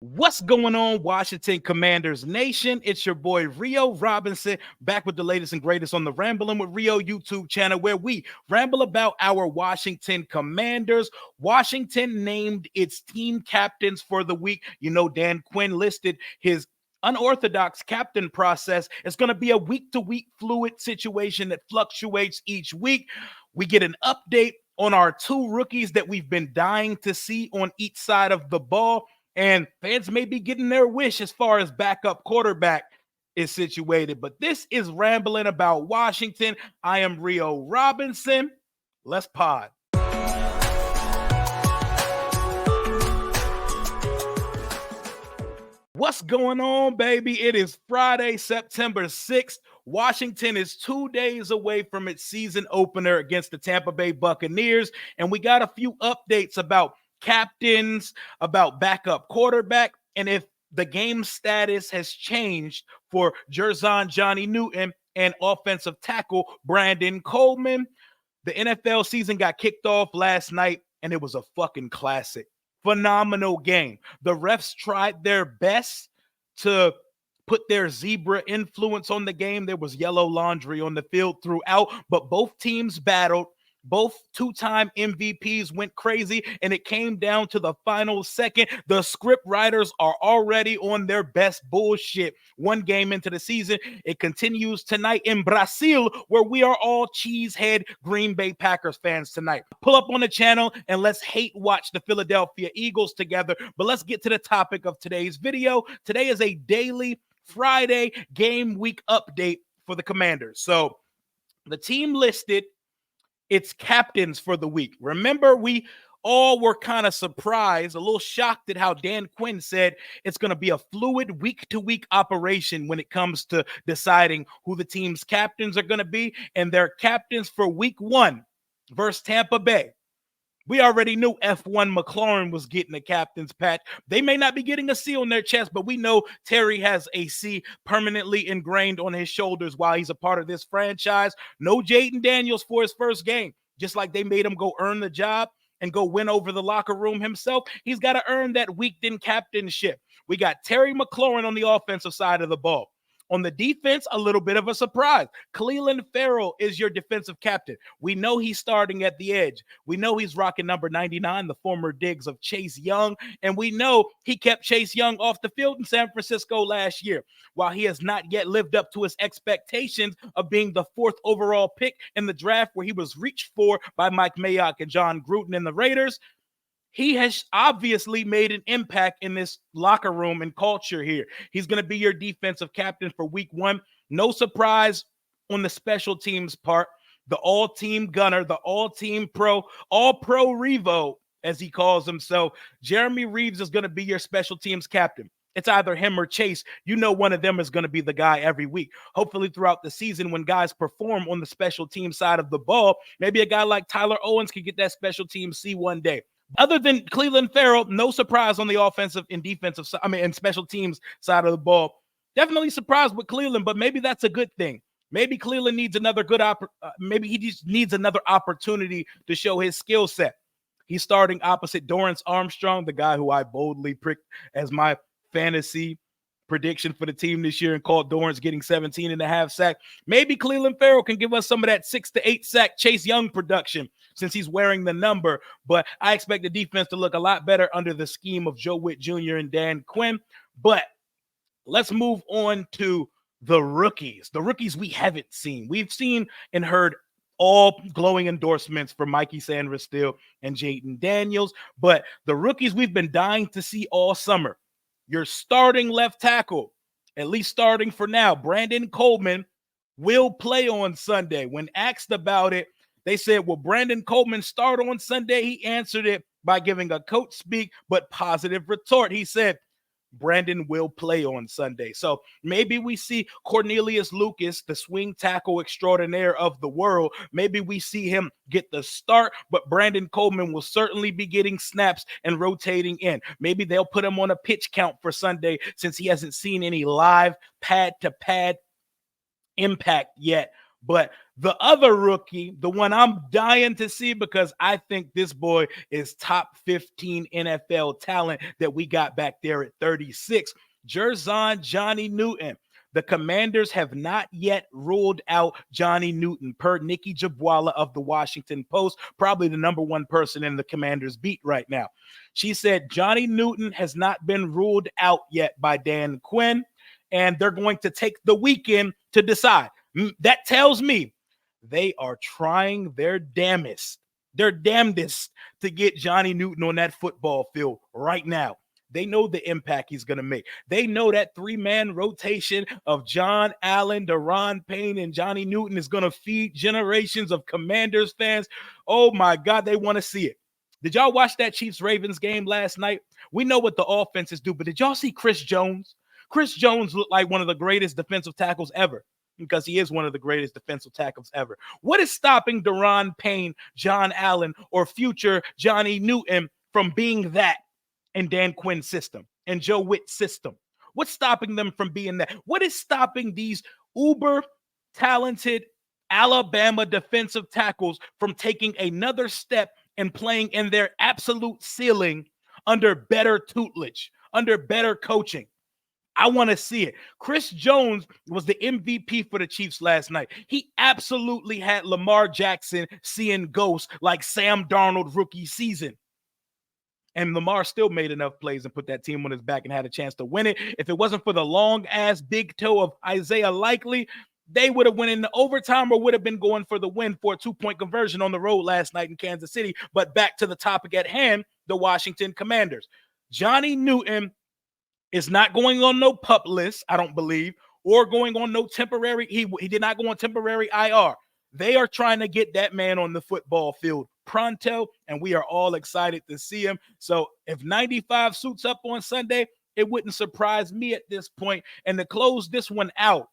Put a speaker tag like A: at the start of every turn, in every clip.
A: What's going on, Washington Commanders Nation? It's your boy Rio Robinson back with the latest and greatest on the Rambling with Rio YouTube channel, where we ramble about our Washington Commanders. Washington named its team captains for the week. You know, Dan Quinn listed his unorthodox captain process. It's going to be a week-to-week fluid situation that fluctuates each week. We get an update on our two rookies that we've been dying to see on each side of the ball. And fans may be getting their wish as far as backup quarterback is situated. But this is Rambling About Washington. I am Rio Robinson. Let's pod. What's going on, baby? It is Friday, September 6th. Washington is 2 days away from its season opener against the Tampa Bay Buccaneers. And we got a few updates about captains, about backup quarterback, and if the game status has changed for Jerzon Johnny Newton and offensive tackle Brandon Coleman. The NFL season got kicked off last night, and it was a fucking classic. Phenomenal game. The refs tried their best to put their zebra influence on the game. There was yellow laundry on the field throughout, but both teams battled. Both two-time MVPs went crazy, and it came down to the final second. The script writers are already on their best bullshit. One game into the season, it continues tonight in Brazil, where we are all cheesehead Green Bay Packers fans tonight. Pull up on the channel and let's hate watch the Philadelphia Eagles together. But let's get to the topic of today's video. Today is a daily Friday game week update for the Commanders. So the team listed its captains for the week. Remember, we all were kind of surprised, a little shocked at how Dan Quinn said it's going to be a fluid week-to-week operation when it comes to deciding who the team's captains are going to be. And their captains for week 1 versus Tampa Bay. We already knew F1 McLaurin was getting a captain's patch. They may not be getting a C on their chest, but we know Terry has a C permanently ingrained on his shoulders while he's a part of this franchise. No Jaden Daniels for his first game, just like they made him go earn the job and go win over the locker room himself. He's got to earn that weekend captainship. We got Terry McLaurin on the offensive side of the ball. On the defense, a little bit of a surprise. Clelin Ferrell is your defensive captain. We know he's starting at the edge. We know he's rocking number 99, the former digs of Chase Young. And we know he kept Chase Young off the field in San Francisco last year. While he has not yet lived up to his expectations of being the 4th overall pick in the draft where he was reached for by Mike Mayock and John Gruden and the Raiders, he has obviously made an impact in this locker room and culture here. He's going to be your defensive captain for week 1. No surprise on the special teams part. The all-team gunner, the all-team pro, all-pro Revo, as he calls himself. Jeremy Reeves is going to be your special teams captain. It's either him or Chase. You know one of them is going to be the guy every week. Hopefully throughout the season when guys perform on the special team side of the ball, maybe a guy like Tyler Owens can get that special team C one day. Other than Clelin Ferrell, no surprise on the offensive and defensive side, and special teams side of the ball. Definitely surprised with Clelin, but maybe that's a good thing. Maybe Clelin needs another maybe he just needs another opportunity to show his skill set. He's starting opposite Dorrance Armstrong, the guy who I boldly pricked as my fantasy prediction for the team this year and called Dorrance getting 17.5 sacks. Maybe Clelin Ferrell can give us some of that 6 to 8 sack Chase Young production since he's wearing the number. But I expect the defense to look a lot better under the scheme of Joe Witt Jr. and Dan Quinn. But let's move on to the rookies we haven't seen. We've seen and heard all glowing endorsements for Mikey Sanders-Steele and Jaden Daniels. But the rookies we've been dying to see all summer. Your starting left tackle, at least starting for now, Brandon Coleman, will play on Sunday. When asked about it, they said, will Brandon Coleman start on Sunday? He answered it by giving a coach speak, but positive retort. He said, Brandon will play on Sunday. So maybe we see Cornelius Lucas, the swing tackle extraordinaire of the world. Maybe we see him get the start, but Brandon Coleman will certainly be getting snaps and rotating in. Maybe they'll put him on a pitch count for Sunday since he hasn't seen any live pad-to-pad impact yet. But the other rookie, the one I'm dying to see because I think this boy is top 15 NFL talent that we got back there at 36, Jerzon Johnny Newton. The Commanders have not yet ruled out Johnny Newton, per Nikki Jabwala of the Washington Post, probably the number one person in the Commanders beat right now. She said Johnny Newton has not been ruled out yet by Dan Quinn, and they're going to take the weekend to decide. That tells me they are trying their damnedest to get Johnny Newton on that football field right now. They know the impact he's going to make. They know that three-man rotation of John Allen, Daron Payne, and Johnny Newton is going to feed generations of Commanders fans. Oh, my God, they want to see it. Did y'all watch that Chiefs-Ravens game last night? We know what the offenses do, but did y'all see Chris Jones? Chris Jones looked like one of the greatest defensive tackles ever, because he is one of the greatest defensive tackles ever. What is stopping Daron Payne, John Allen, or future Johnny Newton from being that in Dan Quinn's system and Joe Witt's system? What's stopping them from being that? What is stopping these uber talented Alabama defensive tackles from taking another step and playing in their absolute ceiling under better tutelage, under better coaching? I want to see it. Chris Jones was the MVP for the Chiefs last night. He absolutely had Lamar Jackson seeing ghosts like Sam Darnold rookie season. And Lamar still made enough plays and put that team on his back and had a chance to win it. If it wasn't for the long-ass big toe of Isaiah Likely, they would have went into overtime or would have been going for the win for a 2-point conversion on the road last night in Kansas City. But back to the topic at hand, the Washington Commanders. Johnny Newton is not going on no pup list, I don't believe, or going on no temporary. He did not go on temporary IR. They are trying to get that man on the football field pronto, and we are all excited to see him. So if 95 suits up on Sunday, it wouldn't surprise me at this point. And to close this one out,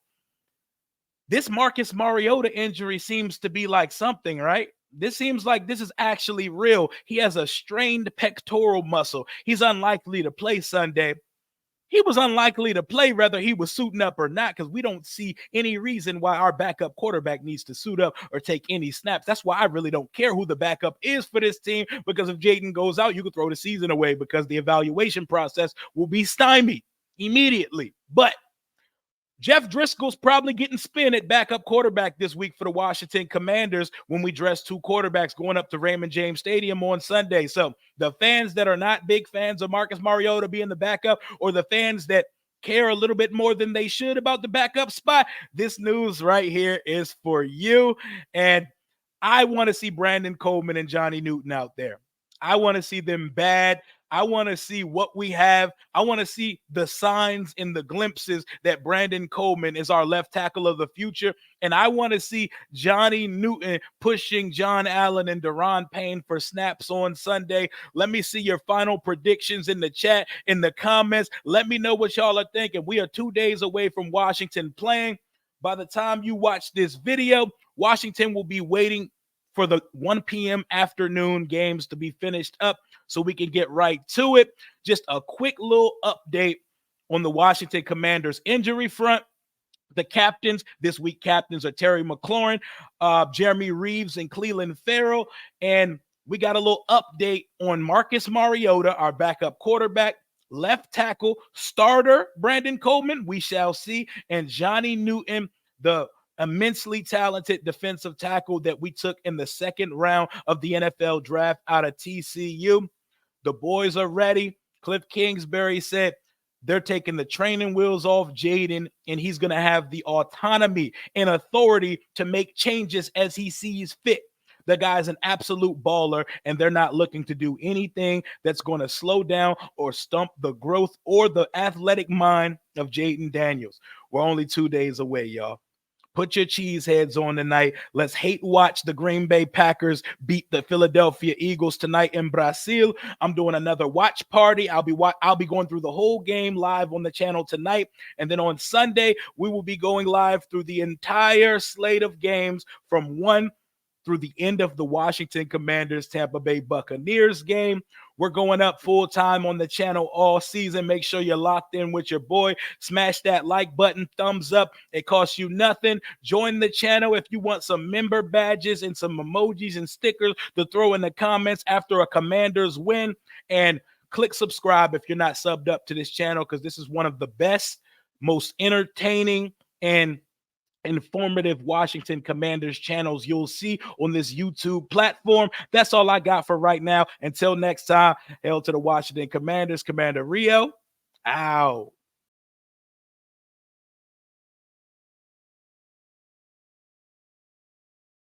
A: this Marcus Mariota injury seems to be like something, right? This seems like this is actually real. He has a strained pectoral muscle. He's unlikely to play Sunday. He was unlikely to play whether he was suiting up or not, because we don't see any reason why our backup quarterback needs to suit up or take any snaps. That's why I really don't care who the backup is for this team, because if Jaden goes out, you could throw the season away because the evaluation process will be stymied immediately. But Jeff Driscoll's probably getting spin at backup quarterback this week for the Washington Commanders when we dress two quarterbacks going up to Raymond James Stadium on Sunday. So the fans that are not big fans of Marcus Mariota being the backup, or the fans that care a little bit more than they should about the backup spot, this news right here is for you. And I want to see Brandon Coleman and Johnny Newton out there. I want to see them bad. I want to see what we have. I want to see the signs and the glimpses that Brandon Coleman is our left tackle of the future. And I want to see Johnny Newton pushing John Allen and Daron Payne for snaps on Sunday. Let me see your final predictions in the chat, in the comments. Let me know what y'all are thinking. We are 2 days away from Washington playing. By the time you watch this video, Washington will be waiting for the 1 p.m. afternoon games to be finished up so we can get right to it. Just a quick little update on the Washington Commanders injury front. The captains this week, captains are Terry McLaurin, Jeremy Reeves, and Cleveland Farrell. And we got a little update on Marcus Mariota, our backup quarterback, left tackle, starter Brandon Coleman, we shall see, and Johnny Newton, the immensely talented defensive tackle that we took in the second round of the NFL draft out of TCU. The boys are ready. Cliff Kingsbury said they're taking the training wheels off Jaden, and he's going to have the autonomy and authority to make changes as he sees fit. The guy's an absolute baller, and they're not looking to do anything that's going to slow down or stump the growth or the athletic mind of Jaden Daniels. We're only 2 days away, y'all. Put your cheese heads on tonight. Let's hate watch the Green Bay Packers beat the Philadelphia Eagles tonight in Brazil. I'm doing another watch party. I'll be going through the whole game live on the channel tonight. And then on Sunday, we will be going live through the entire slate of games from 1 through the end of the Washington Commanders Tampa Bay Buccaneers game. We're going up full time on the channel all season. Make sure you're locked in with your boy. Smash that like button, thumbs up. It costs you nothing. Join the channel if you want some member badges and some emojis and stickers to throw in the comments after a Commanders win. And click subscribe if you're not subbed up to this channel, because this is one of the best, most entertaining, and informative Washington Commanders channels you'll see on this YouTube platform. That's all I got for right now. Until next time, hail to the Washington Commanders. Commander Rio, out.